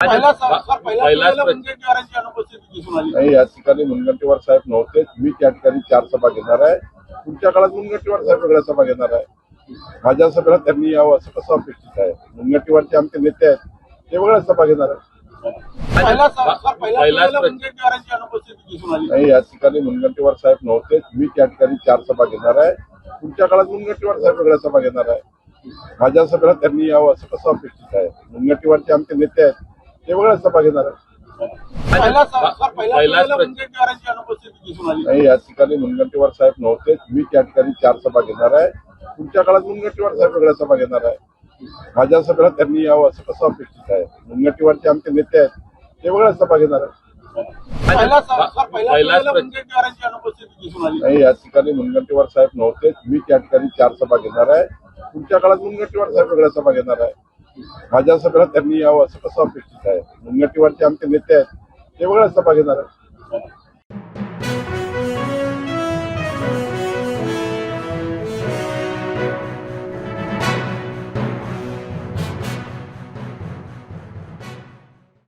पहिलाच मुनगंटीवारांची अनुपस्थिती दिसून आली. नाही, या ठिकाणी मुनगंटीवार साहेब नव्हतेच. मी त्या ठिकाणी 4 सभा घेणार आहे. पुढच्या काळात मुनगंटीवार साहेब वेगळ्या सभा घेणार आहे. माझ्या सभेला त्यांनी यावं असं कसं अपेक्षित आहे. मुनगंटीवारचे आमचे नेते आहेत, ते वेगळ्या सभा घेणार आहे. पहिल्याच मुनगंटीवारांची अनुपस्थिती दिसून आली. नाही, या ठिकाणी मुनगंटीवार साहेब नव्हतेच. मी त्या ठिकाणी 4 सभा घेणार आहे. पुढच्या काळात मुनगंटीवार साहेब वेगळ्या सभा घेणार आहे. माझ्या सभेला त्यांनी यावं असं कसं अपेक्षित आहे. मुनगंटीवारचे आमचे नेते आहेत, ते वेगळ्या सभा घेणार आहे. पहिल्याच मुनगंटीवारांची अनुपस्थिती दिसून आली. नाही, या ठिकाणी मुनगंटीवार साहेब नव्हतेच. मी त्या ठिकाणी 4 सभा घेणार आहे. पुढच्या काळात मुनगंटीवार साहेब वेगळ्या सभा घेणार आहे. माझ्या सभेला त्यांनी यावं असं कसं अपेक्षित आहे. मुनगंटीवारचे आमचे नेते आहेत, ते वेगळ्या सभा घेणार आहे. पहिल्याच मुनगंटीवारांची अनुपस्थिती दिसून आली. नाही, या ठिकाणी मुनगंटीवार साहेब नव्हतेच. मी त्या ठिकाणी 4 सभा घेणार आहे. पुढच्या काळात मुनगंटीवार साहेब वेगळ्या सभा घेणार आहे. माझ्या सभेला त्यांनी यावं असं कसं अपेक्षित आहे. मुनगंटीवारचे आमचे नेते आहेत, ते वेगळ्या सभा घेणार आहे.